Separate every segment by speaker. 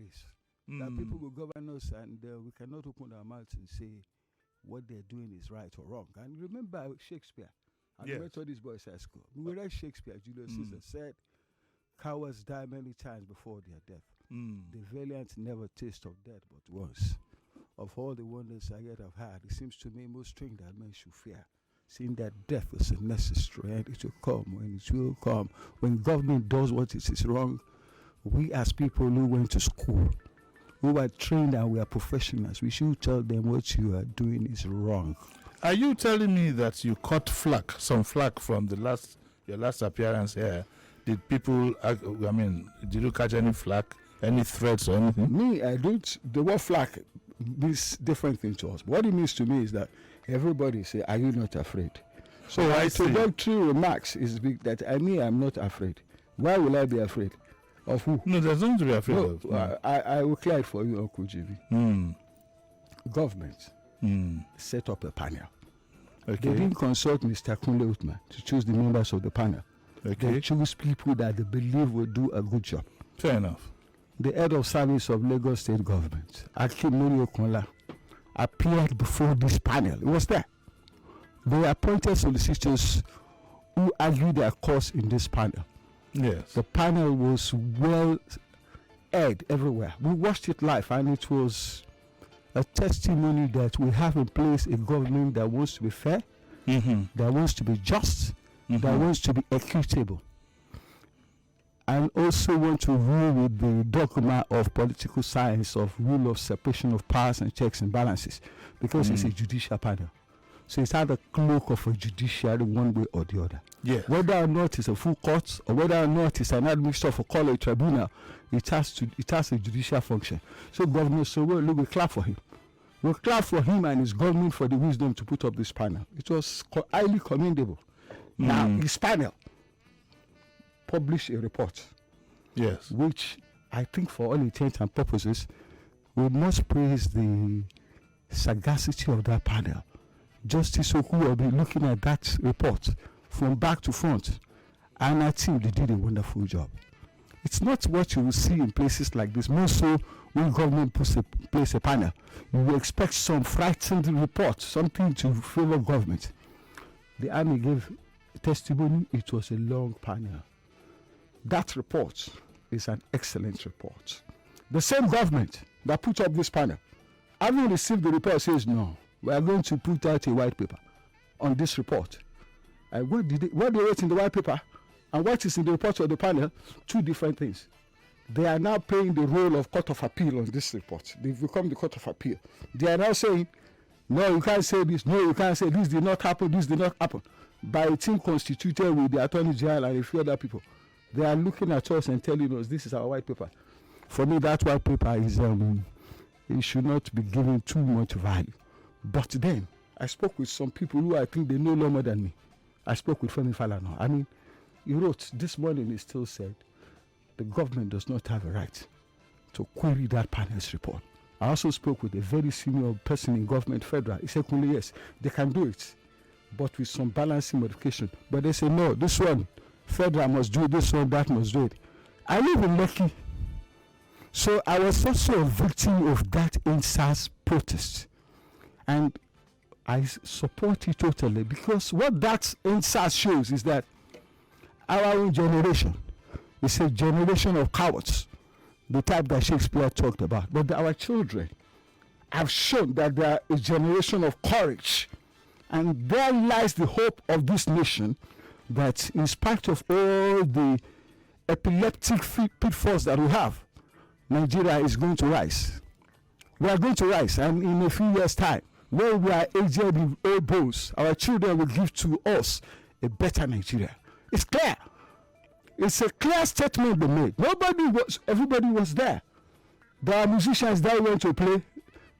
Speaker 1: place. That people will govern us, and we cannot open our mouths and say what they're doing is right or wrong. And remember Shakespeare. And we went to these boys at school. We read Shakespeare. Julius Caesar said, "Cowards die many times before their death. The valiant never taste of death but once. Of all the wonders I yet have had, it seems to me most strange that men should fear, seeing that death is necessary and it will come when it will come. When government does what it is wrong, we as people who went to school, who are trained and we are professionals, we should tell them what you are doing is wrong."
Speaker 2: Are you telling me that you caught some flack from your last appearance here? Did people, did you catch any flack, any threats or anything?
Speaker 1: Me, I don't. The word flack means different thing to us. What it means to me is that everybody say, "Are you not afraid?" So my introductory remarks is that I'm not afraid. Why will I be afraid? Of who?
Speaker 2: No, there's nothing to be afraid of. No.
Speaker 1: I will clear it for you, Uncle Jimi. Government set up a panel.
Speaker 2: Okay.
Speaker 1: They didn't consult Mr. Kunle Uthman to choose the members of the panel.
Speaker 2: Okay.
Speaker 1: They choose people that they believe will do a good job.
Speaker 2: Fair enough.
Speaker 1: The head of service of Lagos State Government, Kunle, appeared before this panel. He was there. They appointed solicitors who argued their cause in this panel.
Speaker 2: Yes.
Speaker 1: The panel was well aired everywhere. We watched it live, and it was a testimony that we have in place a government that wants to be fair, that wants to be just, that wants to be equitable, and also want to rule with the dogma of political science of rule of separation of powers and checks and balances, because it's a judicial panel. So it's either cloak of a judiciary one way or the other.
Speaker 2: Yes.
Speaker 1: Whether or not it's a full court or whether or not it's an admixture of a college tribunal, it has a judicial function. So Governor Sowore, we clap for him. We clap for him and his government for the wisdom to put up this panel. It was highly commendable. Now his panel published a report.
Speaker 2: Yes.
Speaker 1: Which I think for all intents and purposes, we must praise the sagacity of that panel. Justice Oku will be looking at that report from back to front, and I think they did a wonderful job. It's not what you will see in places like this. More so when government place a panel, you will expect some frightened report, something to favor government. The army gave testimony. It was a long panel. That report is an excellent report. The same government that put up this panel, having received the report, says no, we are going to put out a white paper on this report. And what they wrote in the white paper and what is in the report of the panel, two different things. They are now playing the role of court of appeal on this report. They've become the court of appeal. They are now saying, no, you can't say this. No, you can't say this did not happen. This did not happen. By a team constituted with the Attorney General and a few other people, they are looking at us and telling us this is our white paper. For me, that white paper is it should not be given too much value. But then I spoke with some people who I think they know more than me. I spoke with Femi Falana. I mean, he wrote this morning. He still said the government does not have a right to query that panel's report. I also spoke with a very senior person in government, federal. He said, Kunle, yes, they can do it, but with some balancing modification. But they say, no, this one, federal must do it, this one, that must do it. I live in Lekki. So I was also a victim of that NSAS protest. And I support it totally, because what that NSAS shows is that our own generation is a generation of cowards, the type that Shakespeare talked about. But our children have shown that they are a generation of courage. And there lies the hope of this nation, that in spite of all the epileptic pitfalls that we have, Nigeria is going to rise. We are going to rise, and in a few years' time, when we are aged in old bones, our children will give to us a better Nigeria. It's clear. It's a clear statement they made. Everybody was there. There are musicians that went to play.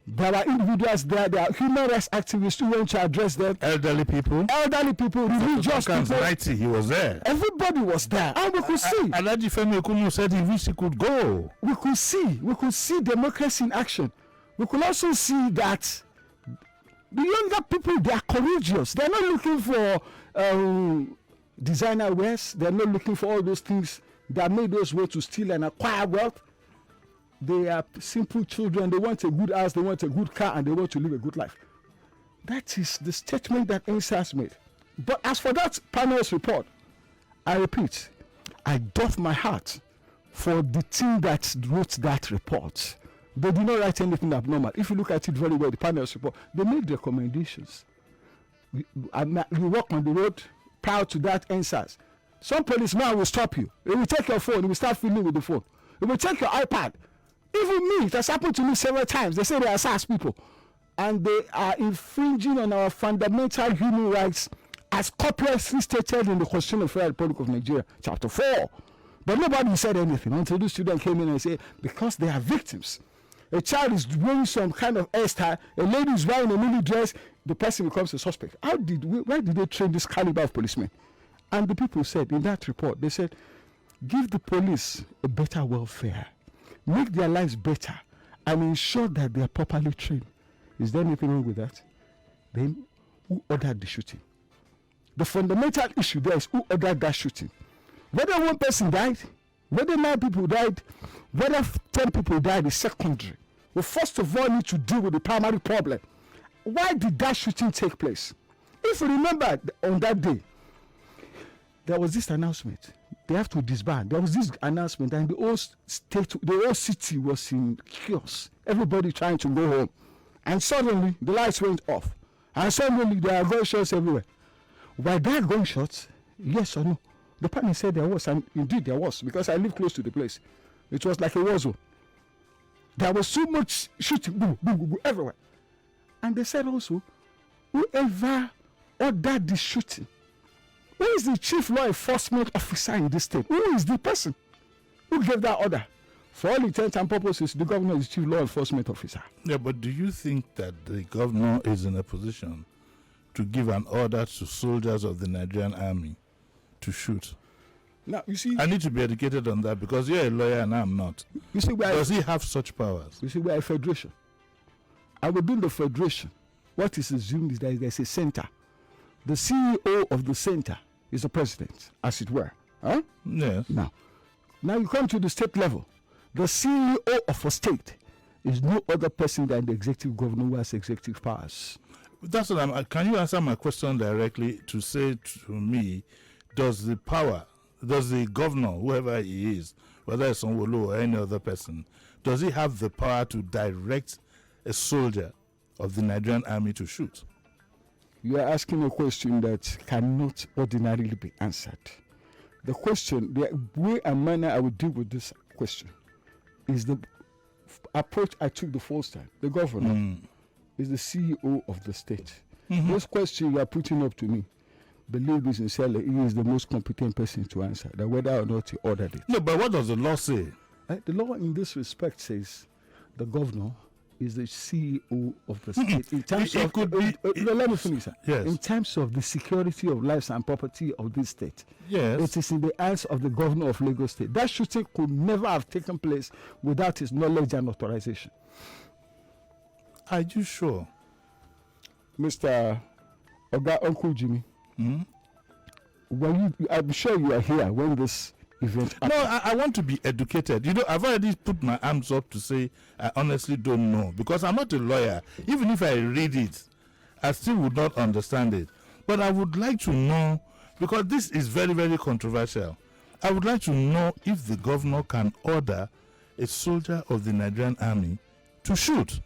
Speaker 1: There are individuals there. There are human rights activists who went to address them.
Speaker 2: Elderly people,
Speaker 1: religious people.
Speaker 2: He was there.
Speaker 1: Everybody was there, and we could see.
Speaker 2: Alhaji Femi Okumu said he wished he could go.
Speaker 1: We could see democracy in action. We could also see that the younger people, they are courageous. They're not looking for designer wares. They're not looking for all those things that made us want to steal and acquire wealth. They are simple children. They want a good house, they want a good car, and they want to live a good life. That is the statement that NSAS made. But as for that panel's report, I repeat, I doff my heart for the team that wrote that report. They did not write anything abnormal. If you look at it very well, the panel's report, they made recommendations. You walk on the road prior to that NSAS. Some policeman will stop you. He will take your phone. He will start fiddling with the phone. He will take your iPad. Even me, it has happened to me several times. They say they are SARS people. And they are infringing on our fundamental human rights as copiously stated in the Constitution of the Federal Republic of Nigeria, Chapter 4. But nobody said anything until the student came in and said, because they are victims. A child is wearing some kind of hairstyle, a lady is wearing a mini dress, the person becomes a suspect. Why did they train this caliber of policemen? And the people said in that report, they said, give the police a better welfare, make their lives better, and ensure that they are properly trained. Is there anything wrong with that? Then who ordered the shooting? The fundamental issue there is who ordered that shooting. Whether one person died, whether 9 people died, whether 10 people died is secondary. We first of all need to deal with the primary problem. Why did that shooting take place? If you remember on that day, there was this announcement. They have to disband. There was this announcement, and the whole state, the whole city was in chaos. Everybody trying to go home. And suddenly, the lights went off. And suddenly, there are gunshots everywhere. Were there gunshots? Yes or no? The panel said there was, and indeed there was, because I live close to the place. It was like a war zone. There was so much shooting, boom, boom, boom, boom, everywhere. And they said also, whoever ordered the shooting, who is the chief law enforcement officer in this state? Who is the person who gave that order? For all intents and purposes, the governor is chief law enforcement officer.
Speaker 2: Yeah, but do you think that the governor is in a position to give an order to soldiers of the Nigerian army to shoot?
Speaker 1: Now, you see,
Speaker 2: I need to be educated on that because you're a lawyer and I'm not.
Speaker 1: You see,
Speaker 2: does he have such powers?
Speaker 1: You see, we are a federation. And within the federation, what is assumed is that there's a center. The CEO of the center is the president, as it were. Huh?
Speaker 2: Yes.
Speaker 1: Now you come to the state level. The CEO of a state is no other person than the executive governor who has executive powers.
Speaker 2: That's what I'm. Can you answer my question directly to say to me, does the governor, whoever he is, whether it's Sanwo-Olu or any other person, does he have the power to direct a soldier of the Nigerian army to shoot?
Speaker 1: You are asking a question that cannot ordinarily be answered. The question, the way and manner I would deal with this question is the approach I took the first time. The governor is the CEO of the state. This question you are putting up to me, believe me sincerely, he is the most competent person to answer, that whether or not he ordered it.
Speaker 2: No, but what does the law say?
Speaker 1: The law in this respect says the governor is the CEO of the state. In terms of, let me finish, sir.
Speaker 2: Yes.
Speaker 1: In terms of the security of lives and property of this state,
Speaker 2: yes,
Speaker 1: it is in the hands of the governor of Lagos State. That shooting could never have taken place without his knowledge and authorization.
Speaker 2: Are you sure?
Speaker 1: Mr. Oga Uncle Jimi, I'm sure you are here when this event happened.
Speaker 2: No, I want to be educated. You know, I've already put my arms up to say I honestly don't know because I'm not a lawyer. Even if I read it, I still would not understand it. But I would like to know, because this is very, very controversial. I would like to know if the governor can order a soldier of the Nigerian army to shoot.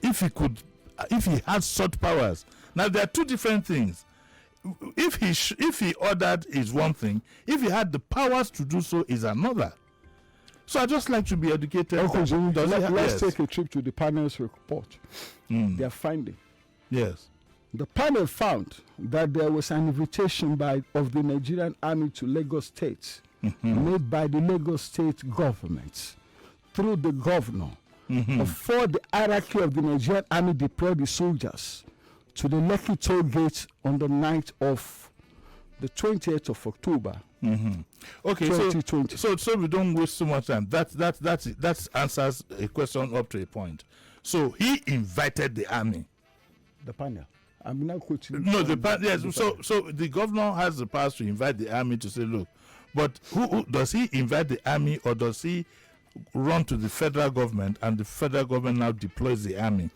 Speaker 2: If he has such powers. Now, there are two different things. If he ordered is one thing. If he had the powers to do so is another. So I just like to be educated.
Speaker 1: Let's take a trip to the panel's report. Their finding.
Speaker 2: Yes.
Speaker 1: The panel found that there was an invitation of the Nigerian army to Lagos State made by the Lagos State government through the governor before the hierarchy of the Nigerian army deployed the soldiers to the Lekki toll gate on the night of the 20th of October.
Speaker 2: Okay,
Speaker 1: 2020.
Speaker 2: So we don't waste so much time. That answers a question up to a point. So he invited the army.
Speaker 1: The panel. I'm now quoting.
Speaker 2: No, the panel. Yes. So the governor has the power to invite the army to say, look, but who does he invite the army, or does he run to the federal government, and the federal government now deploys the army.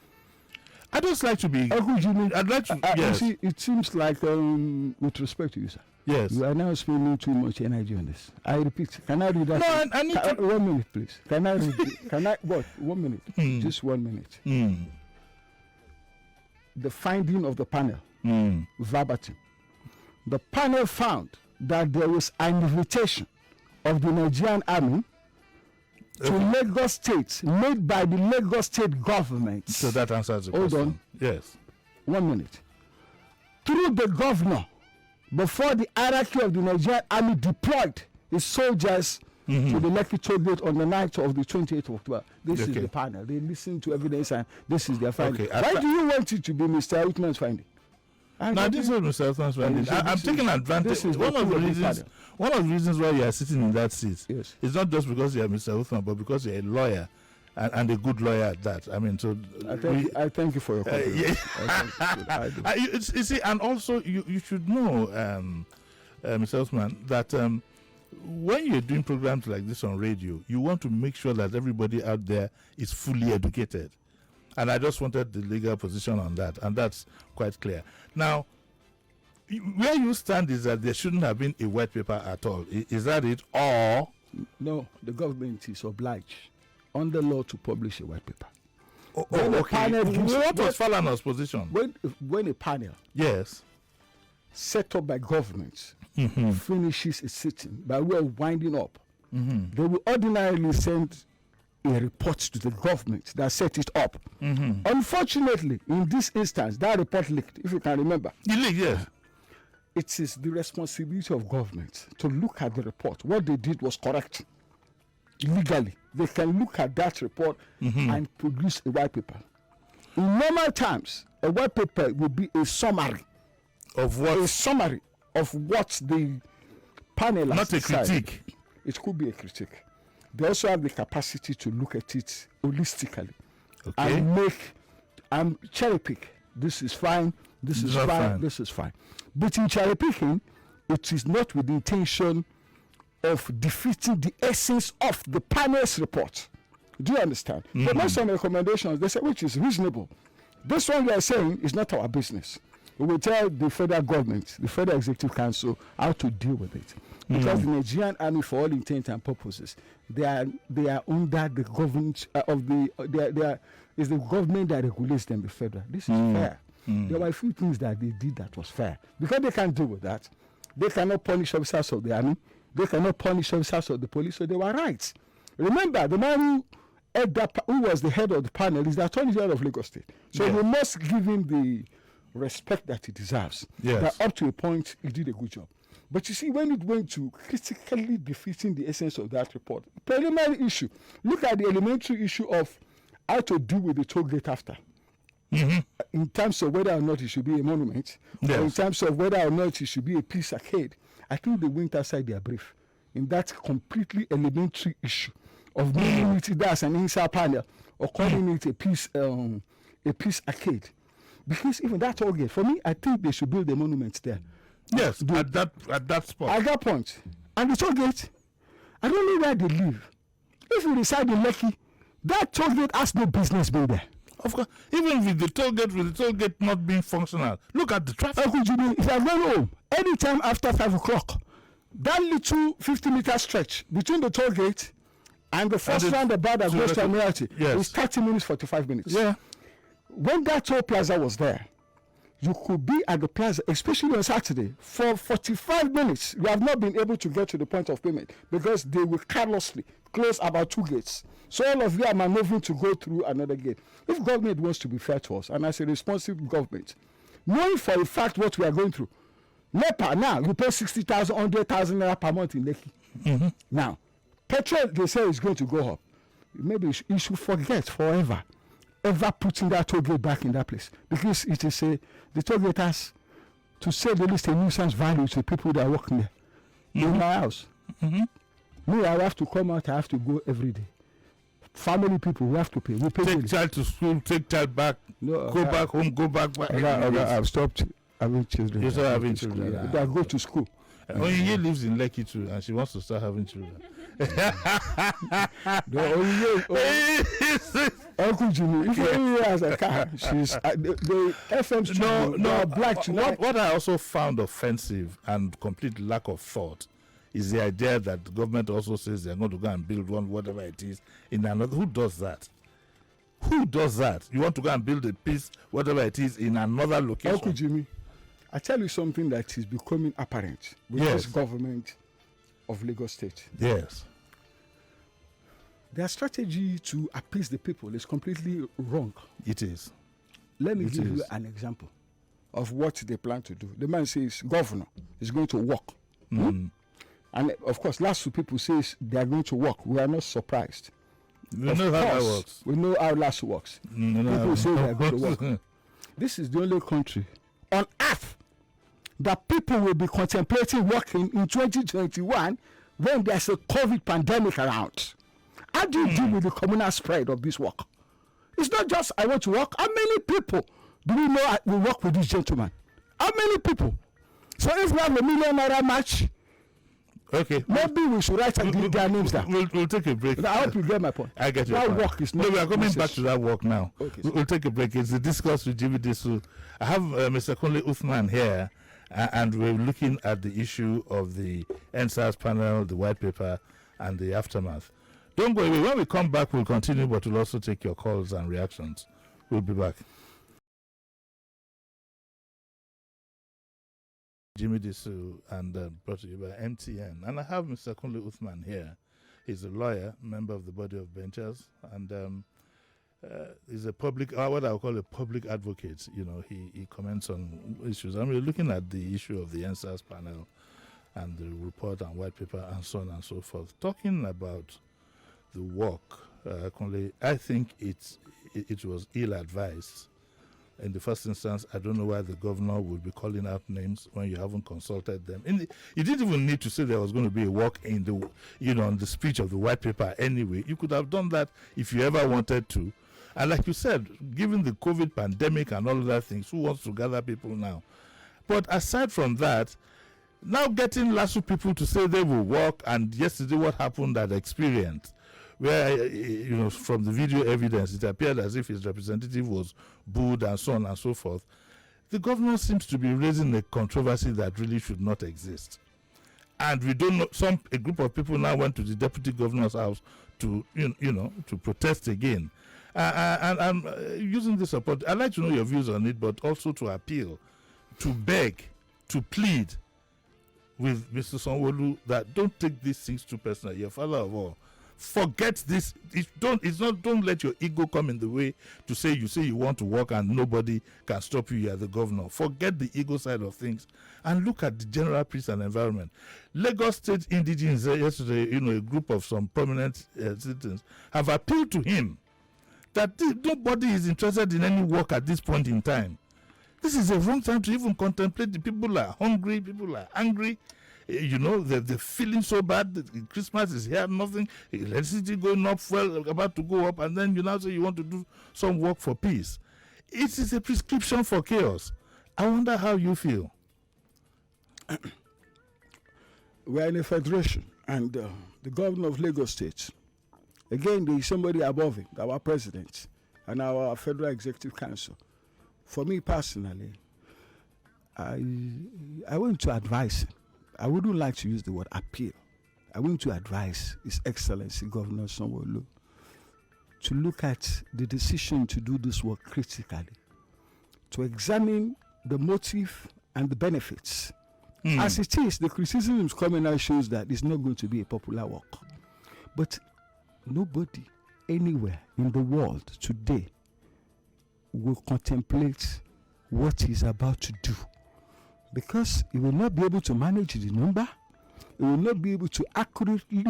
Speaker 2: I just like to be.
Speaker 1: Jimi,
Speaker 2: I'd like to.
Speaker 1: you
Speaker 2: Yes.
Speaker 1: see, it seems like, with respect to you, sir,
Speaker 2: Yes.
Speaker 1: you are now spending too much energy on this. I repeat, can I read that?
Speaker 2: No, I need to.
Speaker 1: 1 minute, please. Can I read? Can I? What? 1 minute. Just 1 minute. The finding of the panel, verbatim. The panel found that there was an invitation of the Nigerian army to Lagos State, made by the Lagos State government.
Speaker 2: So that answers the
Speaker 1: Hold
Speaker 2: question.
Speaker 1: on.
Speaker 2: Yes.
Speaker 1: 1 minute. Through the governor, before the hierarchy of the Nigerian army deployed his soldiers to the Lekki toll gate on the night of the 28th of October. This is the panel. They listen to evidence and this is their finding. Why do you want it to be Mr. Uthman's finding?
Speaker 2: Now this is Mr. Uthman's finding. I'm taking advantage. One of the reasons why you are sitting in that seat is not just because you are Mr. Uthman, but because you are a lawyer and a good lawyer at that. I mean, so
Speaker 1: I thank you for your compliment.
Speaker 2: You see, and also you should know, Mr. Uthman, that when you're doing programs like this on radio, you want to make sure that everybody out there is fully educated. And I just wanted the legal position on that, and that's quite clear. Now, where you stand is that there shouldn't have been a white paper at all. Is that it? Or
Speaker 1: no, the government is obliged under law to publish a white paper.
Speaker 2: Okay. What was Falana's position?
Speaker 1: When a panel set up by government finishes a sitting by way of winding up, they will ordinarily send a report to the government that set it up. Unfortunately, in this instance, that report leaked, if you can remember.
Speaker 2: It leaked, yes.
Speaker 1: It is the responsibility of government to look at the report. What they did was correct. Legally, they can look at that report and produce a white paper. In normal times, a white paper will be a summary.
Speaker 2: Of what?
Speaker 1: A summary of what the panel has
Speaker 2: Not a
Speaker 1: decided.
Speaker 2: critique.
Speaker 1: It could be a critique. They also have the capacity to look at it holistically and cherry pick. This is fine. This is fine. This is fine. But in cherry picking, it is not with the intention of defeating the essence of the panel's report. Do you understand? But most some recommendations, they say, which is reasonable. This one we are saying is not our business. We will tell the federal government, the Federal Executive Council, how to deal with it. Because the Nigerian army, for all intents and purposes, they are under the government is the government that regulates them, the federal. This is fair. There were a few things that they did that was fair. Because they can't deal with that. They cannot punish officers of the army. They cannot punish officers of the police, so they were right. Remember, the man who was the head of the panel is the Attorney General of Lagos State. So we must give him the respect that he deserves. That up to a point, he did a good job. But you see, when it went to critically defeating the essence of that report, preliminary issue, look at the elementary issue of how to deal with the toll gate after. In terms of whether or not it should be a monument, or in terms of whether or not it should be a peace arcade, I think they went outside their brief in that completely elementary issue of making it as an inside panel or calling it a peace arcade. Because even that toll gate, for me, I think they should build a monument there.
Speaker 2: Yes, at that spot.
Speaker 1: At that point. And the toll gate, I don't know where they live. If you reside in Lekki, that toll gate has no business being there.
Speaker 2: Of course, even with the toll gate not being functional, look at the traffic.
Speaker 1: If you are going home, anytime after 5 o'clock, that little 50-meter stretch between the toll gate and the first roundabout that goes to Admiralty is 30 minutes, 45 minutes.
Speaker 2: Yeah.
Speaker 1: When that toll plaza was there, you could be at the plaza, especially on Saturday, for 45 minutes. You have not been able to get to the point of payment because they will carelessly close about 2 gates. So all of you are maneuvering to go through another gate. If government wants to be fair to us, and as a responsible government, knowing for a fact what we are going through, NEPA now, you pay 60,000, 100,000 naira per month in Lekki. Now, petrol, they say, is going to go up. Maybe you should forget forever ever putting that toll gate back in that place, because it is the toll gate has, to say the least, a nuisance value to people that are working there. In my house, me, I have to come out, I have to go every day. Family people, we have to pay. We pay
Speaker 2: take child to school, take child back, go back home, go back.
Speaker 1: I've stopped having children.
Speaker 2: You're still having children.
Speaker 1: They go to school.
Speaker 2: Onyinye lives in Lekki too, and she wants to start having children.
Speaker 1: Uncle Jimi, if Onyinye has a car, she's the FM studio.
Speaker 2: No,
Speaker 1: black tonight.
Speaker 2: What I also found offensive and complete lack of thought is the idea that the government also says they're going to go and build one, whatever it is, in another. Who does that? Who does that? You want to go and build a piece, whatever it is, in another location?
Speaker 1: Uncle Jimi, I tell you something that is becoming apparent with this government of Lagos State.
Speaker 2: Yes.
Speaker 1: Their strategy to appease the people is completely wrong.
Speaker 2: It is.
Speaker 1: Let me give you an example of what they plan to do. The man says, governor is going to work. And of course, last two people says they are going to work. We are not surprised.
Speaker 2: We know how that works.
Speaker 1: We know how last works. People say they are going to work. This is the only country on earth that people will be contemplating working in 2021 when there's a COVID pandemic around. How do you deal with the communal spread of this work? It's not just I want to work. How many people do we know will work with this gentleman? How many people? So if we have $1 million match,
Speaker 2: okay,
Speaker 1: maybe we should write their names down.
Speaker 2: We'll take a break.
Speaker 1: I hope you get my point.
Speaker 2: I get your
Speaker 1: point.
Speaker 2: point.
Speaker 1: Work is not.
Speaker 2: No, we are coming back to that work now.
Speaker 1: Okay,
Speaker 2: we'll take a break. It's the discourse with Jimi Disu. I have Mr. Kunle Uthman here, and we're looking at the issue of the NSAS panel, the white paper, and the aftermath. Don't go away. When we come back, we'll continue, but we'll also take your calls and reactions. We'll be back. Jimi Disu, and brought to you by MTN. And I have Mr. Kunle Uthman here. He's a lawyer, member of the body of benchers, and he's a public, what I would call a public advocate. You know, he comments on issues. And we're looking at the issue of the NSAS panel and the report and white paper and so on and so forth. Talking about the work, Kunle, I think it was ill-advised. In the first instance, I don't know why the governor would be calling out names when you haven't consulted them. You didn't even need to say there was going to be a work in the, on the speech of the white paper anyway. You could have done that if you ever wanted to. And like you said, given the COVID pandemic and all of that things, who wants to gather people now? But aside from that, now getting lots of people to say they will work, and yesterday what happened at Experience, where, from the video evidence, it appeared as if his representative was booed and so on and so forth. The governor seems to be raising a controversy that really should not exist. And we don't know, a group of people now went to the deputy governor's house to, to protest again. And I'm using this support. I'd like to know your views on it, but also to appeal, to beg, to plead with Mr. Sanwo-Olu that don't take these things too personal. You're father of all. Forget this. Don't let your ego come in the way to say you want to work and nobody can stop you. You're the governor. Forget the ego side of things and look at the general peace and environment. Lagos State indigents yesterday, a group of some prominent citizens have appealed to him that nobody is interested in any work at this point in time. This is a wrong time to even contemplate. The people are hungry. People are angry. They're feeling so bad. Christmas is here, nothing, electricity going up, fuel about to go up, and then you now say you want to do some work for peace. It is a prescription for chaos. I wonder how you feel.
Speaker 1: We are in a federation, and the governor of Lagos State, again, there is somebody above him, our president, and our Federal Executive Council. For me personally, I want to advise him. I wouldn't like to use the word appeal. I want to advise His Excellency Governor Sanwo-Olu to look at the decision to do this work critically, to examine the motive and the benefits. As it is, the criticisms coming out shows that it's not going to be a popular work. But nobody anywhere in the world today will contemplate what he's about to do, because he will not be able to manage the number. He will not be able to accurately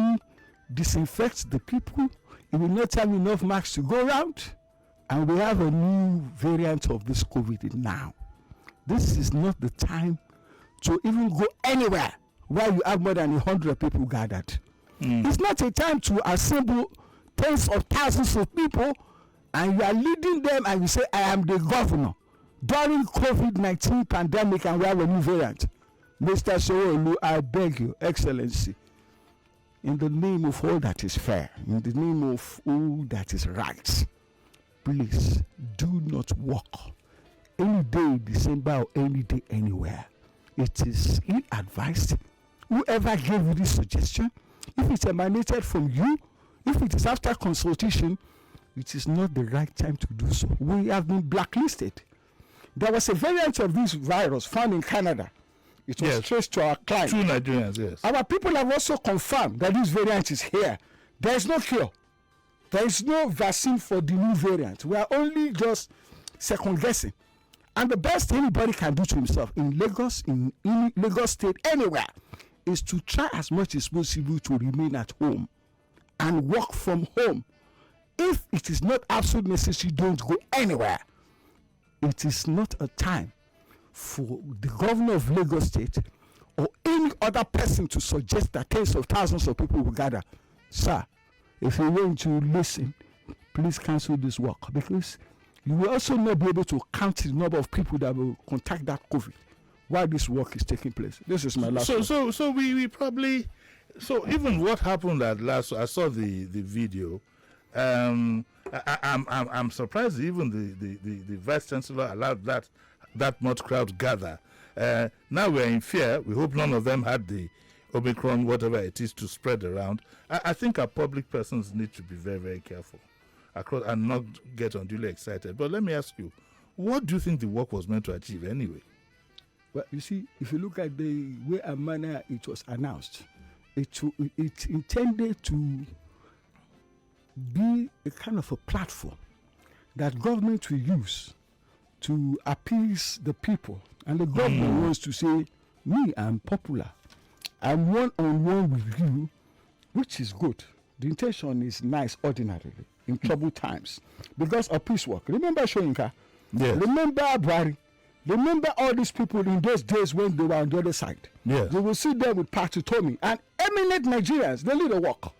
Speaker 1: disinfect the people. He will not have enough masks to go around. And we have a new variant of this COVID now. This is not the time to even go anywhere where you have more than 100 people gathered. It's not a time to assemble tens of thousands of people and you are leading them and you say, I am the governor during COVID-19 pandemic and we have a new variant. Mr. Sowolu, I beg you, Excellency, in the name of all that is fair, in the name of all that is right, please do not walk any day in December or any day anywhere. It is ill-advised. Whoever gave you this suggestion, if it emanated from you, if it is after consultation, it is not the right time to do so. We have been blacklisted. There was a variant of this virus found in Canada. It was traced to our client.
Speaker 2: 2 Nigerians, yes.
Speaker 1: Our people have also confirmed that this variant is here. There is no cure. There is no vaccine for the new variant. We are only just second guessing. And the best anybody can do to himself in Lagos, in Lagos State, anywhere, is to try as much as possible to remain at home and work from home. If it is not absolutely necessary, don't go anywhere. It is not a time for the governor of Lagos State or any other person to suggest that tens of thousands of people will gather. Sir, if you want to listen, please cancel this work, because you will also not be able to count the number of people that will contact that COVID while this work is taking place. This is my last one.
Speaker 2: So we probably, so even what happened at last, I saw the video. I'm surprised even the vice chancellor allowed that much crowd gather. Now we're in fear. We hope none of them had the Omicron, whatever it is, to spread around. I think our public persons need to be very, very careful and not get unduly excited. But let me ask you, what do you think the work was meant to achieve anyway?
Speaker 1: Well, you see, if you look at the way and manner it was announced, it intended to be a kind of a platform that government will use to appease the people. And the government wants to say, me, I'm popular. I'm one-on-one with you, which is good. The intention is nice ordinarily in troubled times because of peace work. Remember Shoyinka?
Speaker 2: Yes.
Speaker 1: Remember Buhari? Remember all these people in those days when they were on the other side?
Speaker 2: Yes.
Speaker 1: You will see them with Patutomi and eminent Nigerians. They lead the work.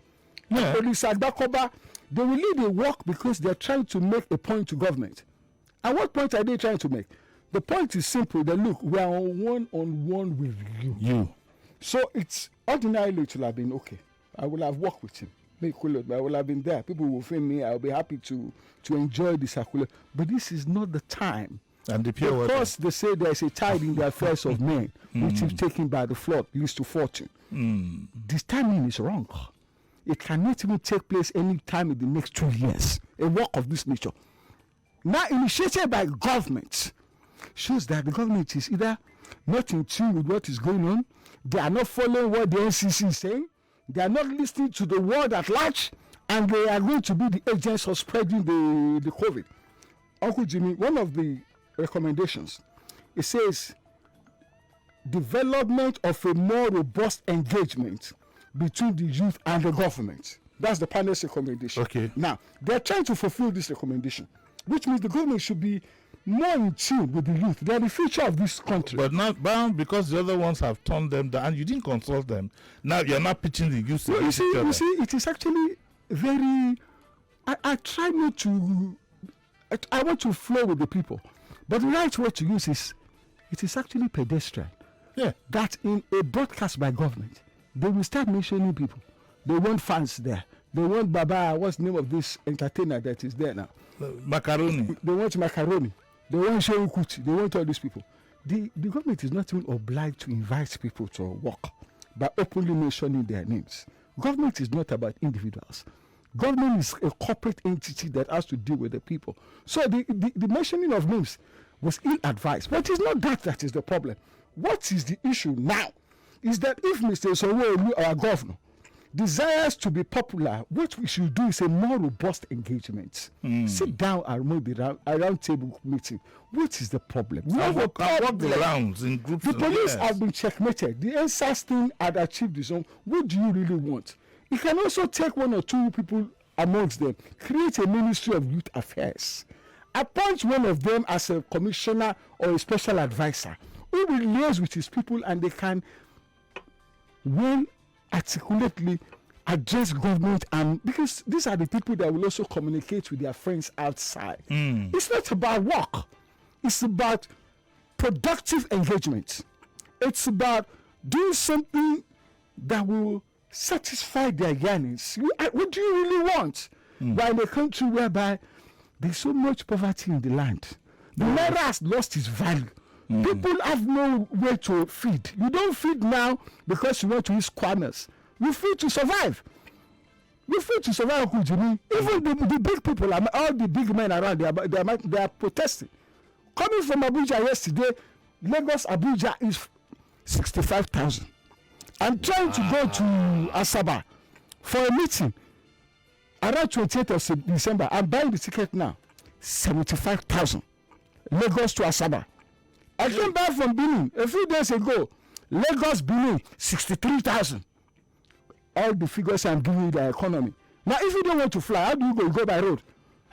Speaker 2: Yeah.
Speaker 1: They will lead the work because they're trying to make a point to government. And what point are they trying to make? The point is simple. That look, we are on one-on-one with you. So it's ordinarily it will have been okay. I will have worked with him. I will have been there. People will film me. I'll be happy to enjoy the circular. But this is not the time.
Speaker 2: And the pure water.
Speaker 1: Because they say there is a tide in the affairs of men, which is taken by the flood, leads to fortune. This timing is wrong. It cannot even take place any time in the next 2 years. A work of this nature. Now initiated by government shows that the government is either not in tune with what is going on, they are not following what the NCC is saying, they are not listening to the world at large, and they are going to be the agents of spreading the COVID. Uncle Jimmy, one of the recommendations, it says development of a more robust engagement between the youth and the government. That's the panel's recommendation.
Speaker 2: Okay.
Speaker 1: Now, they're trying to fulfill this recommendation, which means the government should be more in tune with the youth. They are the future of this country.
Speaker 2: But now, bound because the other ones have turned them down, and you didn't consult them. Now you're not pitching the youth.
Speaker 1: Well, you see, it is actually very. I try not to. I want to flow with the people, but the right word to use is, it is actually pedestrian.
Speaker 2: Yeah.
Speaker 1: That in a broadcast by government, they will start mentioning people. They want fans there. They want Baba. What's the name of this entertainer that is there now?
Speaker 2: Macaroni.
Speaker 1: They want macaroni. They want Shehu Kuti. They want all these people. The government is not even obliged to invite people to work by openly mentioning their names. Government is not about individuals. Government is a corporate entity that has to deal with the people. So the mentioning of names was ill-advised. But it's not that is the problem. What is the issue now is that if Mr. Sowolu, our governor, desires to be popular, what we should do is a more robust engagement. Sit down and a round table meeting. What is the problem?
Speaker 2: Walk the rounds in groups.
Speaker 1: The police have been checkmated. The NSAS thing had achieved its own. What do you really want? You can also take 1 or 2 people amongst them, create a Ministry of Youth Affairs, appoint one of them as a commissioner or a special advisor who will liaise with his people, and they can articulately address government, and because these are the people that will also communicate with their friends outside. It's not about work, it's about productive engagement. It's about doing something that will satisfy their yearnings. What do you really want? We're in a country whereby there's so much poverty in the land. The naira has lost its value. People have no way to feed. You don't feed now because you want to use corners. You feed to survive. You feed to survive, Jimi. Even the big people, all the big men around, they are protesting. Coming from Abuja yesterday, Lagos Abuja is 65,000. I'm trying to go to Asaba for a meeting around 28th of December. I'm buying the ticket now. 75,000. Lagos to Asaba. I came back from Benin a few days ago. Lagos, Benin, 63,000. All the figures I'm giving you, the economy. Now, if you don't want to fly, how do you go? You go by road.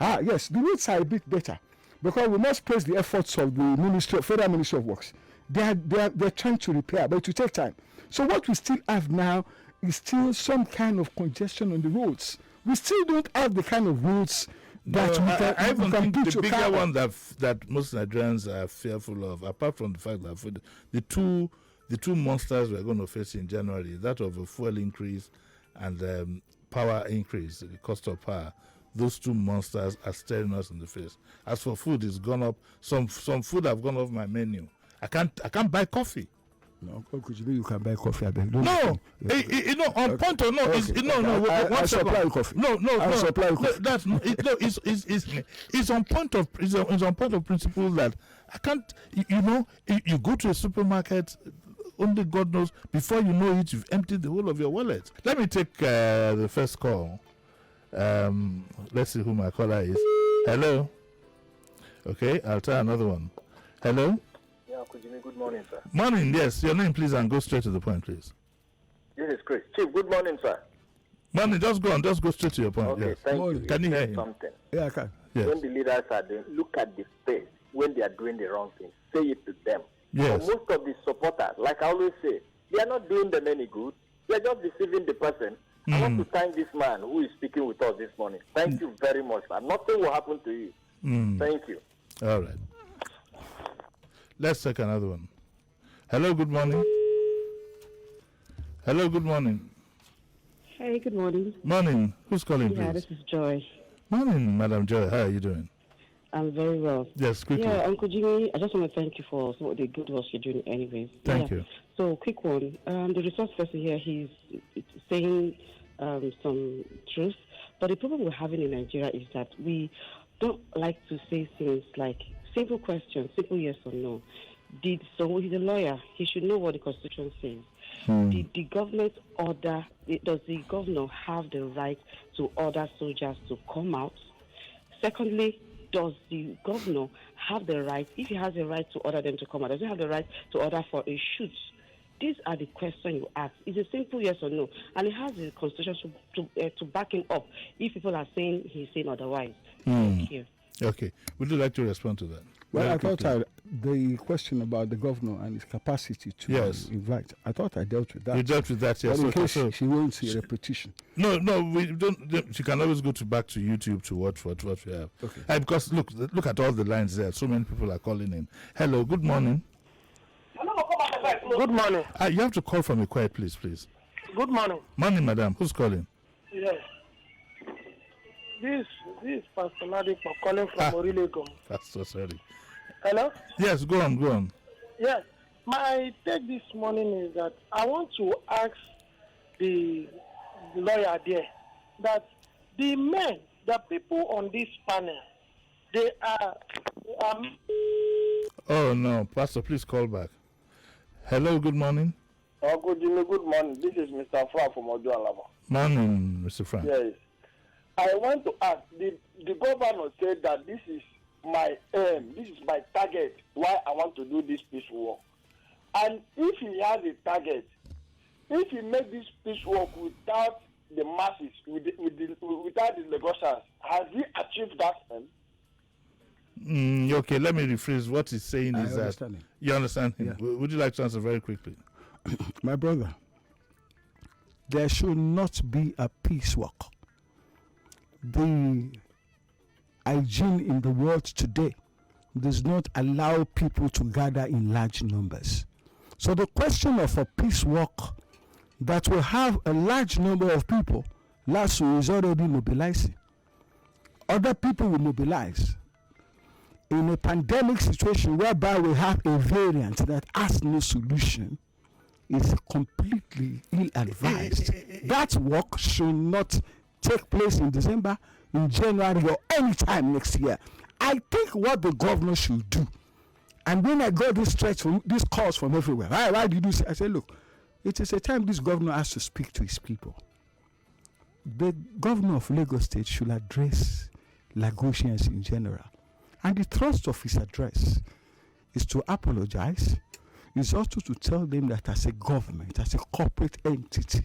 Speaker 1: Yes, the roads are a bit better because we must praise the efforts of the Federal Ministry of Works. They're trying to repair, but it will take time. So what we still have now is still some kind of congestion on the roads. We still don't have the kind of roads that
Speaker 2: I
Speaker 1: we
Speaker 2: even
Speaker 1: can
Speaker 2: think
Speaker 1: put
Speaker 2: the
Speaker 1: your
Speaker 2: bigger
Speaker 1: car
Speaker 2: one that most Nigerians are fearful of, apart from the fact that the two monsters we're going to face in January, that of a fuel increase and power increase, the cost of power, those two monsters are staring us in the face. As for food, it's gone up. Some food have gone off my menu. I can't buy coffee.
Speaker 1: No, you can buy coffee.
Speaker 2: On point or no,
Speaker 1: okay.
Speaker 2: I'll
Speaker 1: supply coffee.
Speaker 2: No.
Speaker 1: Supply coffee.
Speaker 2: That's it's on point of principle that I can't. You go to a supermarket, only God knows. Before you know it, you've emptied the whole of your wallet. Let me take the first call. Let's see who my caller is. Hello. Okay, I'll try another one. Hello.
Speaker 3: Yeah, good morning, sir.
Speaker 2: Morning, yes. Your name, please, and go straight to the point, please.
Speaker 3: This is Chris. Chief, good morning, sir.
Speaker 2: Morning, just go straight to your point.
Speaker 3: Okay,
Speaker 2: yes.
Speaker 3: thank
Speaker 1: morning.
Speaker 3: you.
Speaker 2: Can you hear him?
Speaker 3: Something.
Speaker 1: Yeah, I can.
Speaker 2: Yes.
Speaker 3: When the leaders are doing, look at the face when they are doing the wrong thing. Say it to them.
Speaker 2: Yes.
Speaker 3: For most of the supporters, like I always say, they are not doing them any good. They are just deceiving the person. I want to thank this man who is speaking with us this morning. Thank you very much, sir. Nothing will happen to you. Thank you.
Speaker 2: All right. Let's take another one. Hello, good morning. Hello, good morning.
Speaker 4: Hey, good morning.
Speaker 2: Morning. Who's calling, please?
Speaker 4: Yeah, this is Joy.
Speaker 2: Morning, Madam Joy. How are you doing?
Speaker 4: I'm very well.
Speaker 2: Yes, quickly.
Speaker 4: Yeah, Uncle Jimmy, I just want to thank you for some of the good work you're doing anyways.
Speaker 2: Thank you.
Speaker 4: So, quick one. The resource person here, he's saying some truth. But the problem we're having in Nigeria is that we don't like to say things like simple questions, simple yes or no. So he's a lawyer. He should know what the Constitution says. Did the government order, does the governor have the right to order soldiers to come out? Secondly, does the governor have the right, if he has the right to order them to come out, does he have the right to order for a shoot? These are the questions you ask. It's a simple yes or no. And it has the Constitution to back him up if people are saying he's saying otherwise. Thank you.
Speaker 2: Okay. Would you like to respond to that?
Speaker 1: Well,
Speaker 2: Very
Speaker 1: I thought
Speaker 2: quickly.
Speaker 1: the question about the governor and his capacity to invite, I thought I dealt with that.
Speaker 2: You dealt with that, yes.
Speaker 1: But in
Speaker 2: Okay,
Speaker 1: case
Speaker 2: so
Speaker 1: she won't see a repetition.
Speaker 2: No, we don't. She can always go back to YouTube to watch what we have.
Speaker 1: Okay.
Speaker 2: Because look at all the lines there. So many people are calling in. Hello, good morning.
Speaker 5: Good morning.
Speaker 2: You have to call from a quiet place, please.
Speaker 5: Good morning.
Speaker 2: Morning, madam. Who's calling?
Speaker 5: Yes. This is Pastor Nadipo calling from Orilegom.
Speaker 2: Pastor, sorry.
Speaker 5: Hello?
Speaker 2: Yes, go on.
Speaker 5: Yes. My take this morning is that I want to ask the lawyer there that the men, the people on this panel, they are
Speaker 2: Oh, no. Pastor, please call back. Hello, good morning.
Speaker 6: Uncle Jimmy, good morning. This is Mr. Frank from Ojo Alaba.
Speaker 2: Morning, Mr. Frank.
Speaker 6: Yes. I want to ask, the governor said that this is my aim, this is my target, why I want to do this peace work. And if he has a target, if he makes this peace work without the masses, without the Lagosians, has he achieved that aim?
Speaker 2: Okay, let me rephrase. What he's saying is that
Speaker 1: understand him.
Speaker 2: you understand him.
Speaker 1: Yeah.
Speaker 2: Would you like to answer very quickly?
Speaker 1: My brother, there should not be a peace walk. The hygiene in the world today does not allow people to gather in large numbers. So the question of a peace walk that will have a large number of people, LASG is already mobilizing. Other people will mobilize. In a pandemic situation whereby we have a variant that has no solution, is completely ill-advised. That work should not take place in December, in January, or any time next year. I think what the governor should do, and when I got this calls from everywhere, why did you say? I said, look, it is a time this governor has to speak to his people. The governor of Lagos State should address Lagosians in general. And the thrust of his address is to apologize. It's also to tell them that as a government, as a corporate entity,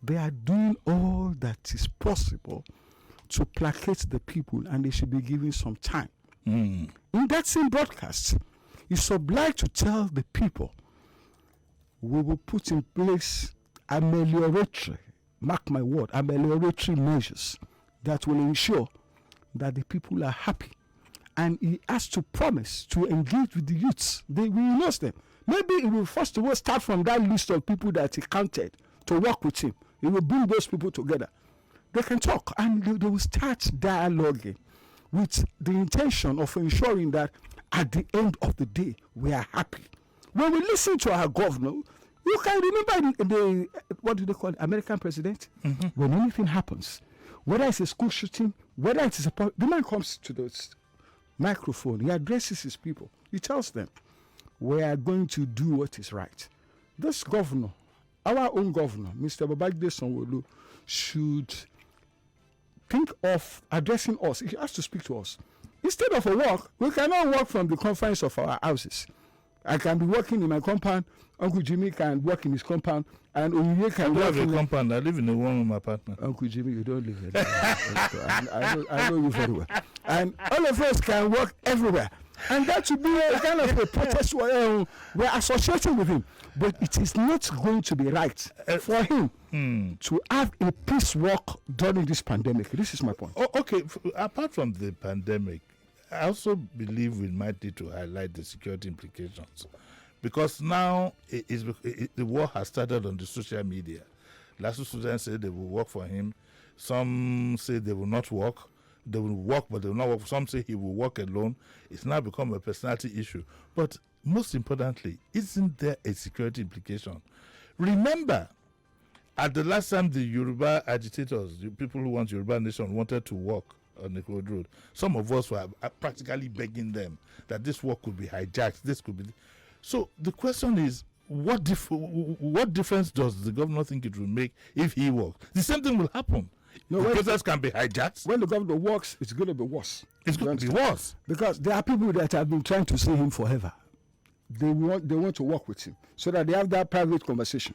Speaker 1: they are doing all that is possible to placate the people, and they should be given some time. In that same broadcast, he's obliged to tell the people, we will put in place amelioratory, mark my word, amelioratory measures that will ensure that the people are happy. And he has to promise to engage with the youths. They will use them. Maybe he will first of all start from that list of people that he counted to work with him. He will bring those people together. They can talk, and they will start dialoguing with the intention of ensuring that at the end of the day, we are happy. When we listen to our governor, you can remember the what do they call it, American president? When anything happens, whether it's a school shooting, whether it's the man comes to the microphone, he addresses his people. He tells them, we are going to do what is right. This governor, our own governor, Mr. Babajide Sanwo-Olu, should think of addressing us. He has to speak to us. Instead of a walk, we cannot work from the confines of our houses. I can be working in my compound, Uncle Jimmy can work in his compound, and Onyinye can work in
Speaker 2: a compound. I live in a one-room apartment.
Speaker 1: Uncle Jimmy, you don't live there. I know you very well. And all of us can work everywhere. And that would be a kind of a protest. We're associating with him. But it is not going to be right for him to have a peace walk during this pandemic. This is my point.
Speaker 2: Okay, apart from the pandemic, I also believe we might need to highlight the security implications. Because now the war has started on the social media. Last students say they will work for him. Some say they will not work. They will work, but they will not work. Some say he will work alone. It's now become a personality issue. But most importantly, isn't there a security implication? Remember, at the last time the Yoruba agitators, the people who want Yoruba nation, wanted to walk on the road, some of us were practically begging them that this work could be hijacked. This could be. So the question is, what difference does the governor think it will make if he works? The same thing will happen. No, the process can be hijacked.
Speaker 1: When the governor works, it's going to be worse.
Speaker 2: It's going to be worse.
Speaker 1: Because there are people that have been trying to see him forever. They want to work with him so that they have that private conversation.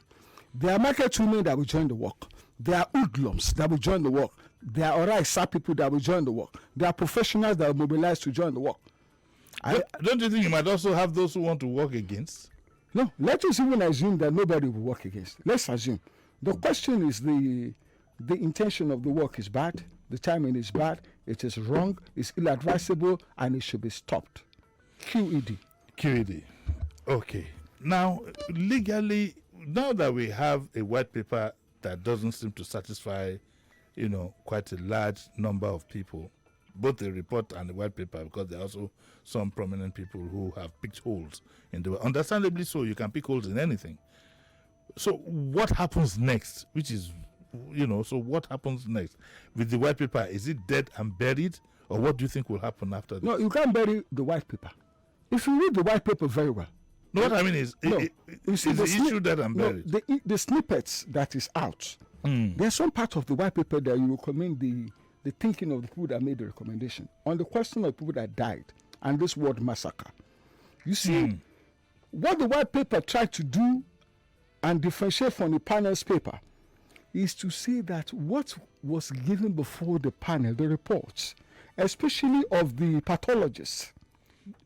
Speaker 1: There are market women that will join the work. There are hoodlums that will join the work. There are Oraisa people that will join the work. There are professionals that will mobilize to join the work.
Speaker 2: Don't you think you might also have those who want to work against?
Speaker 1: No, let us even assume that nobody will work against. Let's assume. The question is the intention of the work is bad, the timing is bad, it is wrong, it's ill-advisable, and it should be stopped. QED.
Speaker 2: Okay. Now, legally, now that we have a white paper that doesn't seem to satisfy, quite a large number of people, both the report and the white paper, because there are also some prominent people who have picked holes in the way. Understandably so, you can pick holes in anything. So what happens next? So what happens next with the white paper? Is it dead and buried, or what do you think will happen after this?
Speaker 1: No, you can't bury the white paper. If you read the white paper very well.
Speaker 2: No, what I mean is, the issue dead and buried?
Speaker 1: No, the snippets that is out, there's some part of the white paper that you recommend the thinking of the people that made the recommendation on the question of people that died and this word massacre. You see, what the white paper tried to do and differentiate from the panel's paper is to say that what was given before the panel, the reports, especially of the pathologists,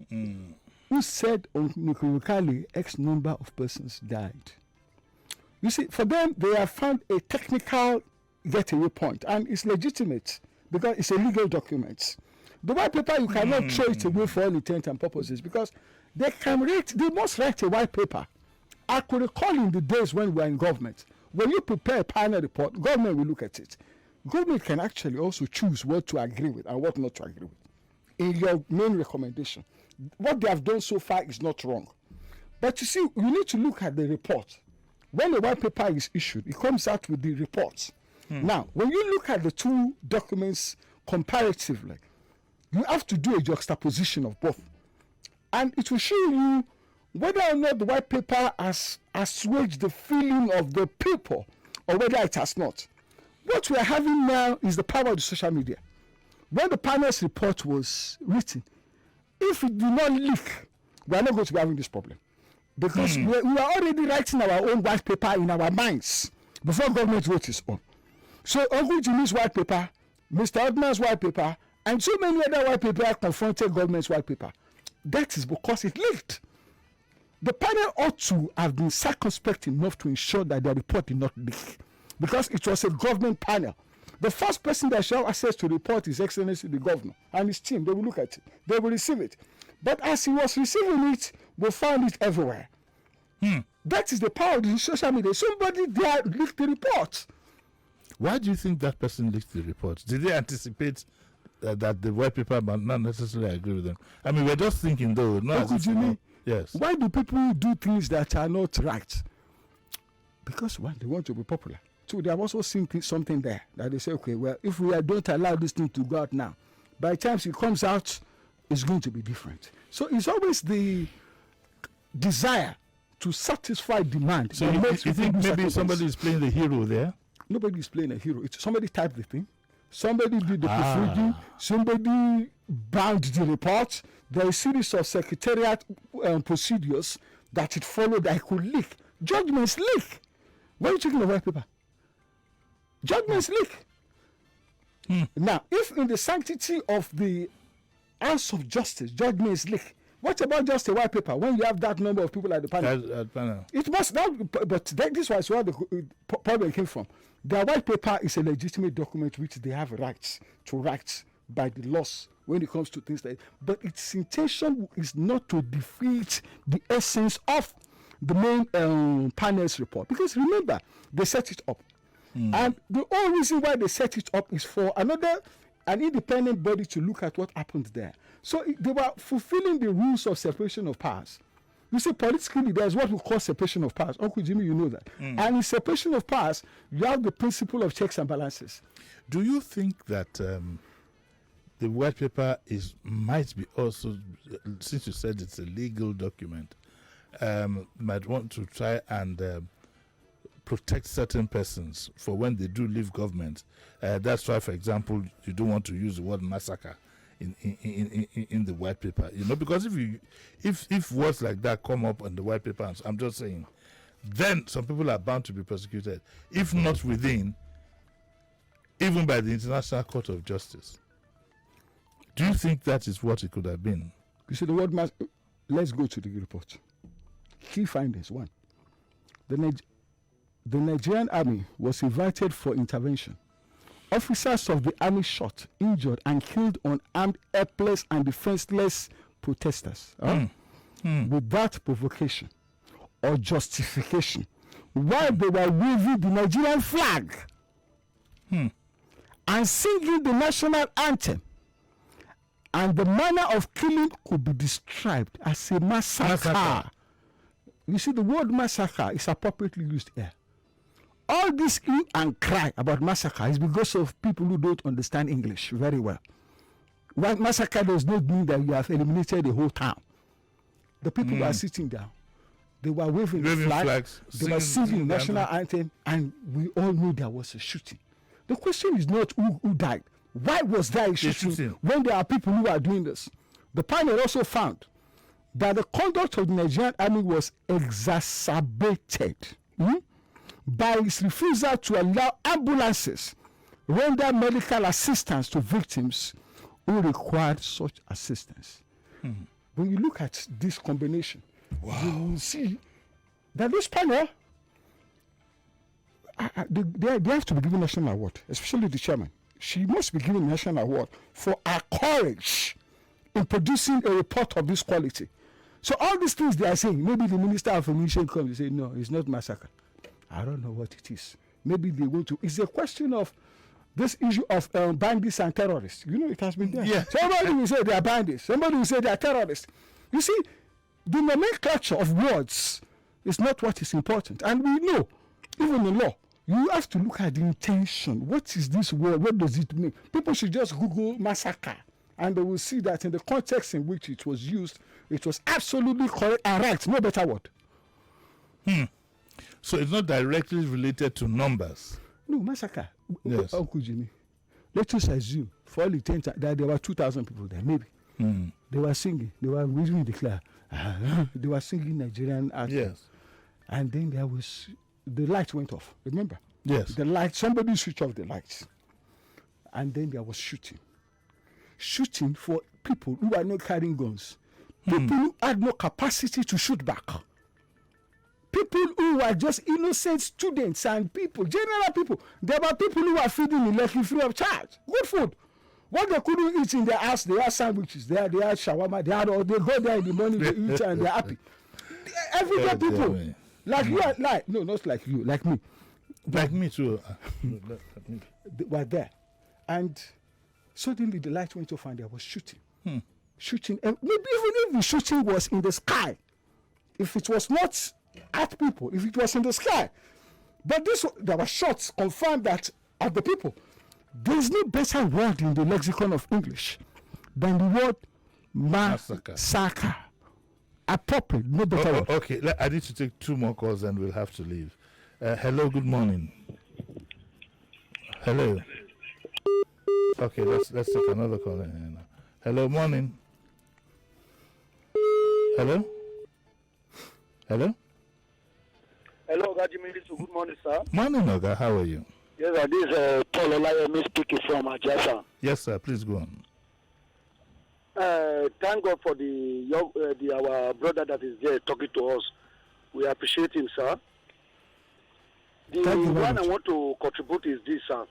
Speaker 1: who said unequivocally X number of persons died. You see, for them, they have found a technical getaway point, and it's legitimate because it's a legal document. The white paper, you cannot throw it away for all intents and purposes because they must write a white paper I could recall in the days when we were in government, when you prepare a panel report, government will look at it. Government can actually also choose what to agree with and what not to agree with in your main recommendation. What they have done so far is not wrong. But you see, you need to look at the report. When the white paper is issued, it comes out with the report. Now, when you look at the two documents comparatively, you have to do a juxtaposition of both. And it will show you whether or not the white paper has assuaged the feeling of the people or whether it has not. What we are having now is the power of the social media. When the panel's report was written, if it did not leak, we are not going to be having this problem. Because we are already writing our own white paper in our minds before government wrote its own. So Uncle Jimi's white paper, Mr. Uthman's white paper, and so many other white papers confronted government's white paper. That is because it leaked. The panel ought to have been circumspect enough to ensure that their report did not leak, because it was a government panel. The first person that shall have access to the report is Excellency the Governor and his team. They will look at it. They will receive it. But as he was receiving it, we found it everywhere. That is the power of the social media. Somebody there leaked the report.
Speaker 2: Why do you think that person leaked the report? Did they anticipate that the white paper might not necessarily agree with them? I mean, we're just thinking though. Yes.
Speaker 1: Why do people do things that are not right? Because one, they want to be popular. Two, they have also seen something there that they say, okay, well, if we don't allow this thing to go out now, by the time it comes out, it's going to be different. So it's always the desire to satisfy demand.
Speaker 2: So you think maybe somebody is playing the hero there?
Speaker 1: Nobody is playing a hero. It's somebody typed the thing. Somebody did the proofreading. Somebody bound the report. There is a series of secretariat procedures that it followed that it could leak. Judgments leak. Why are you taking the white paper? Judgments leak. Now, if in the sanctity of the House of Justice, judgments leak, what about just a white paper when you have that number of people at the panel? It must not, but this was where the problem came from. The white paper is a legitimate document which they have rights to write by the laws when it comes to things like that. But its intention is not to defeat the essence of the main panel's report. Because remember, they set it up. And the only reason why they set it up is for an independent body to look at what happened there. So they were fulfilling the rules of separation of powers. You see, politically, there's what we call separation of powers. Uncle Jimi, you know that. And in separation of powers, you have the principle of checks and balances.
Speaker 2: Do you think that the white paper might be also, since you said it's a legal document, might want to try and protect certain persons for when they do leave government? That's why, for example, you don't want to use the word massacre in the white paper, because if words like that come up on the white paper, I'm just saying, then some people are bound to be prosecuted, if not within, even by the International Court of Justice. Do you think that is what it could have been?
Speaker 1: You see, the word let's go to the report. Key findings. One, the Nigerian army was invited for intervention. Officers of the army shot, injured, and killed unarmed, helpless, and defenseless protesters without provocation or justification while they were waving the Nigerian flag and singing the national anthem. And the manner of killing could be described as a massacre. You see, the word massacre is appropriately used here. All this hue and cry about massacre is because of people who don't understand English very well. Massacre does not mean that you have eliminated the whole town. The people were sitting down. They were waving flags. They were singing the national anthem, and we all knew there was a shooting. The question is not who died. Why was there a shooting when there are people who are doing this? The panel also found that the conduct of the Nigerian army was exacerbated by its refusal to allow ambulances render medical assistance to victims who required such assistance. When you look at this combination, you will see that this panel, they have to be given a national award, especially the chairman. She must be given a national award for her courage in producing a report of this quality. So all these things they are saying, maybe the Minister of Information comes and say, no, it's not massacre. I don't know what it is. Maybe they want to. It's a question of this issue of bandits and terrorists. You know, it has been there.
Speaker 2: Yeah.
Speaker 1: Somebody will say they are bandits. Somebody will say they are terrorists. You see, the nomenclature of words is not what is important. And we know, even in law, you have to look at the intention. What is this word? What does it mean? People should just Google massacre, and they will see that in the context in which it was used, it was absolutely correct and right. No better word.
Speaker 2: So it's not directly related to numbers.
Speaker 1: No, massacre.
Speaker 2: Yes.
Speaker 1: Uncle Jimmy, let us assume, for all intents, that there were 2,000 people there, maybe. They were singing. They were reading the declare. They were singing Nigerian anthem.
Speaker 2: Yes.
Speaker 1: And then there was, the light went off. Remember?
Speaker 2: Yes.
Speaker 1: The light, somebody switched off the lights. And then there was shooting. Shooting for people who are not carrying guns. People who had no capacity to shoot back. People who were just innocent students and people, general people. There were people who were feeding in Lekki free of charge. Good food. What they couldn't eat in their house, they had sandwiches, they had shawarma, they go there in the morning, they eat and they're happy. Everyday people. Like you are, no, not like you, like me.
Speaker 2: Like me too.
Speaker 1: They were there. And suddenly the light went off and there was shooting. Shooting. And maybe even if the shooting was in the sky, if it was not at people, if it was in the sky. But there were shots confirmed that at the people. There is no better word in the lexicon of English than the word massacre. Appropriate, no better word.
Speaker 2: Okay, I need to take 2 more calls and we'll have to leave. Hello, good morning. Hello. Okay, let's take another call in here now. Hello, morning. Hello? Hello?
Speaker 6: Hello, Jimi. Good morning, sir.
Speaker 2: Morning, Oga. How are you?
Speaker 6: Yes, sir. This is Paul Olayemi speaking from Ajasa.
Speaker 2: Yes, sir. Please go on.
Speaker 6: Thank God for our brother that is there talking to us. We appreciate him, sir. The one I want to contribute is this, sir.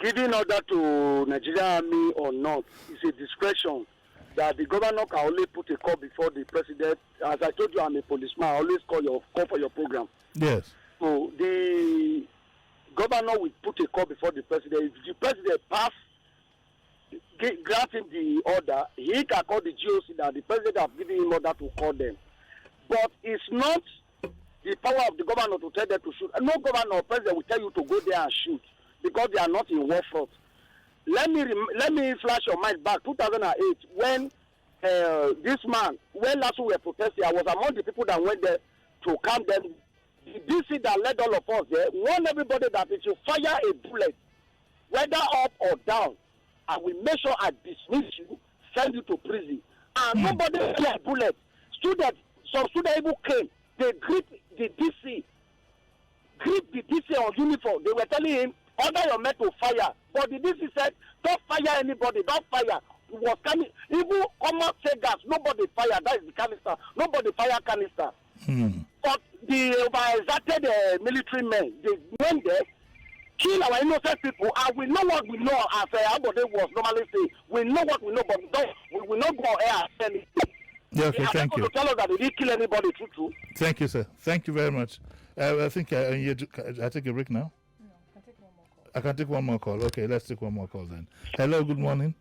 Speaker 6: Giving order to Nigerian Army or not is a discretion that the governor can only put a call before the president. As I told you, I'm a policeman. I always call for your program.
Speaker 2: Yes.
Speaker 6: So the governor will put a call before the president. If the president grant him the order, he can call the GOC that the president has given him order to call them. But it's not the power of the governor to tell them to shoot. No governor or president will tell you to go there and shoot because they are not in war front. Let me flash your mind back 2008 when this man, when last we were protesting, I was among the people that went there to calm them. The DC that led all of us there warned everybody that if you fire a bullet, whether up or down, I will make sure I dismiss you, send you to prison. And nobody fired a bullet. Some students even came. They gripped the DC on uniform. They were telling him, order your men to fire. But the DC said, don't fire anybody, don't fire. It was coming. Even common say gas, nobody fire. That is the canister. Nobody fire canister. But the overexerted military men, they went there, kill our innocent people, and we know what we know, as Abode was normally saying. We know what we know, but we will not go on air and tell it.
Speaker 2: Yeah, okay, thank you.
Speaker 6: To tell us that they didn't kill anybody, true.
Speaker 2: Thank you, sir. Thank you very much. I think I take a break now. I can take one more call. Okay, let's take one more call then. Hello, good morning.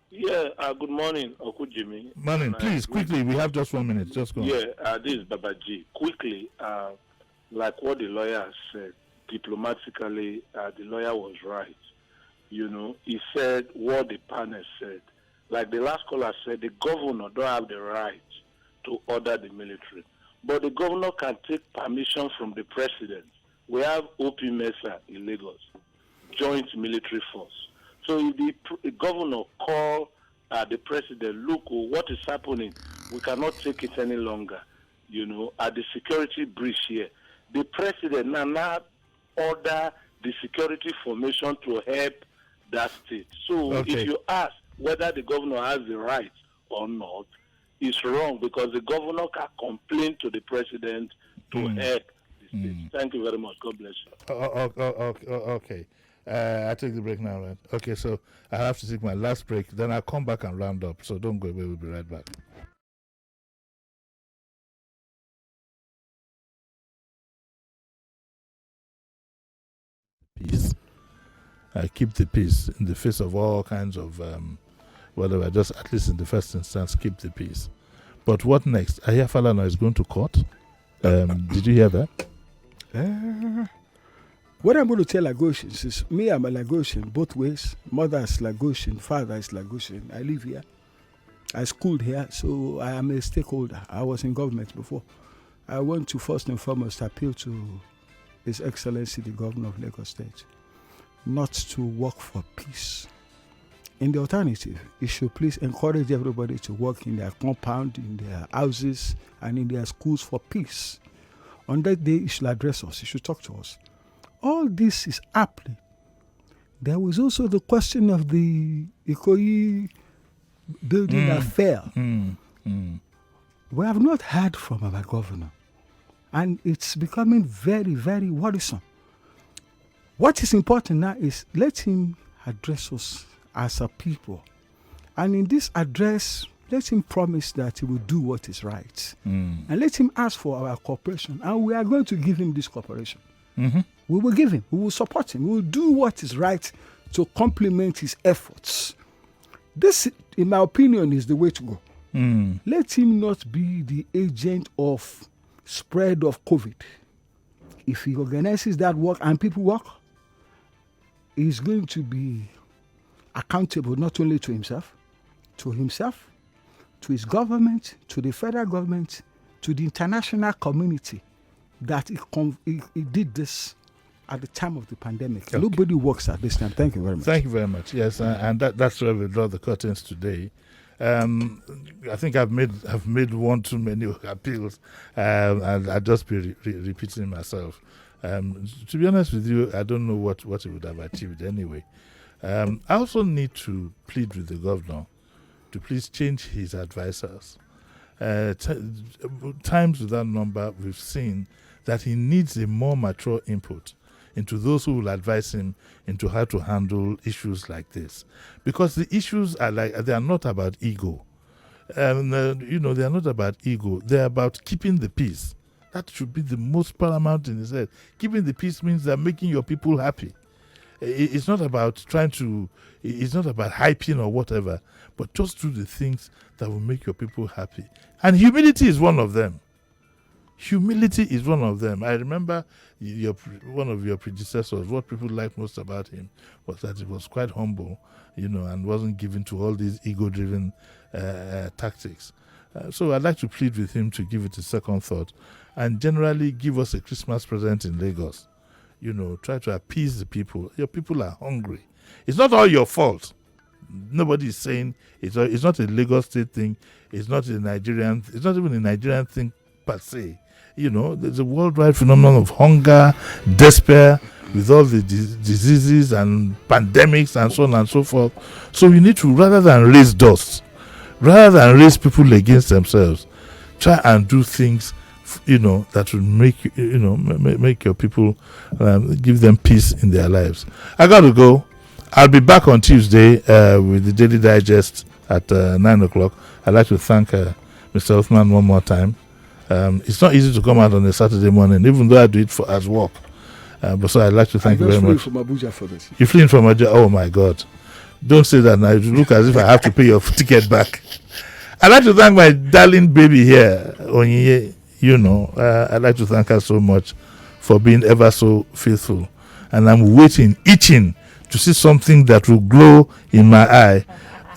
Speaker 7: Yeah, good morning, Jimi.
Speaker 2: Morning, please, quickly, we have just 1 minute. Just go on.
Speaker 7: Yeah, this is Babaji. Quickly, like what the lawyer said, diplomatically, the lawyer was right. You know, he said what the panel said. Like the last caller said, the governor don't have the right to order the military. But the governor can take permission from the president. We have OP Mesa in Lagos, Joint Military Force. So if the governor call the president, look, what is happening? We cannot take it any longer. You know, at the security breach here, the president now order the security formation to help that state. So if you ask whether the governor has the right or not, it's wrong because the governor can complain to the president to help the state. Thank you very much. God bless you.
Speaker 2: Okay. I take the break now, right? Okay, so I have to take my last break. Then I'll come back and round up. So don't go away. We'll be right back. peace. Keep the peace in the face of all kinds of whatever. Just at least in the first instance, keep the peace. But what next? I hear Falana is going to court. Did you hear that?
Speaker 1: What I'm going to tell Lagosians is, me, I'm a Lagosian both ways. Mother is Lagosian, father is Lagosian. I live here. I schooled here, so I am a stakeholder. I was in government before. I want to first and foremost appeal to His Excellency the Governor of Lagos State not to work for peace. In the alternative, he should please encourage everybody to work in their compound, in their houses, and in their schools for peace. On that day, he should address us. He should talk to us. All this is happening. There was also the question of the Ikoyi building that fell. We have not heard from our governor. And it's becoming very, very worrisome. What is important now is let him address us as a people. And in this address, let him promise that he will do what is right. And let him ask for our cooperation. And we are going to give him this cooperation. We will give him. We will support him. We will do what is right to complement his efforts. This, in my opinion, is the way to go. Let him not be the agent of spread of COVID. If he organizes that work and people work, he's going to be accountable not only to himself, to his government, to the federal government, to the international community that he did this at the time of the pandemic. Okay. Nobody works at this time. Thank you very much.
Speaker 2: Thank you very much. Yes, and that's where we draw the curtains today. I think I've made one too many appeals, and I'll just be repeating myself. To be honest with you, I don't know what he would have achieved anyway. I also need to plead with the governor to please change his advisors. Times without number, we've seen that he needs a more mature input into those who will advise him into how to handle issues like this. Because the issues they are not about ego. They are not about ego. They're about keeping the peace. That should be the most paramount in his head. Keeping the peace means they're making your people happy. It's not about it's not about hyping or whatever, but just do the things that will make your people happy. And humility is one of them. Humility is one of them. I remember one of your predecessors, what people liked most about him was that he was quite humble, and wasn't given to all these ego-driven tactics. So I'd like to plead with him to give it a second thought and generally give us a Christmas present in Lagos. Try to appease the people. Your people are hungry. It's not all your fault. Nobody is saying it's not a Lagos State thing. It's not even a Nigerian thing per se. There's a worldwide phenomenon of hunger, despair, with all the diseases and pandemics and so on and so forth. So we need to, rather than raise dust, rather than raise people against themselves, try and do things, that will make your people, give them peace in their lives. I got to go. I'll be back on Tuesday with the Daily Digest at 9 o'clock. I'd like to thank Mr. Uthman one more time. It's not easy to come out on a Saturday morning, even though I do it as work. But so I'd like to thank you very much.
Speaker 1: From Abuja for this.
Speaker 2: You flew in from Abuja? Oh my God! Don't say that now. You look as if I have to pay your ticket back. I'd like to thank my darling baby here, Onyinye. I'd like to thank her so much for being ever so faithful, and I'm itching to see something that will glow in my eye.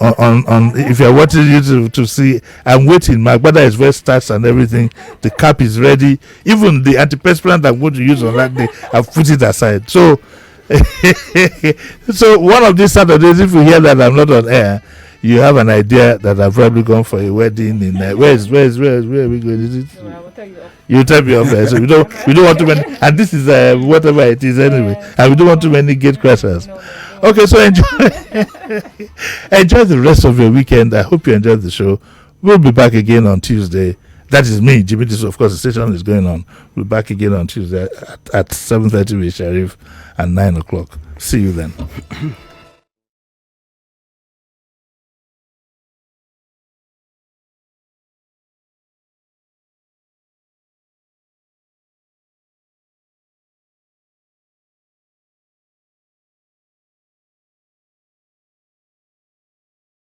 Speaker 2: On if you're watching YouTube to see, I'm waiting. My brother is well starched and everything. The cap is ready. Even the antiperspirant I'm going to use on that day, I've put it aside. So, so one of these Saturdays, if you hear that I'm not on air, you have an idea that I've probably gone for a wedding in where are we going? Is it?
Speaker 8: No, I will tell you off.
Speaker 2: You tell me off. So we don't want too many, and this is whatever it is anyway, and we don't want too many gate crashers. Okay, so enjoy the rest of your weekend. I hope you enjoyed the show. We'll be back again on Tuesday. That is me, Jimi. Disu. Of course, the station is going on. We'll be back again on Tuesday at 7:30 with Sharif and 9 o'clock. See you then.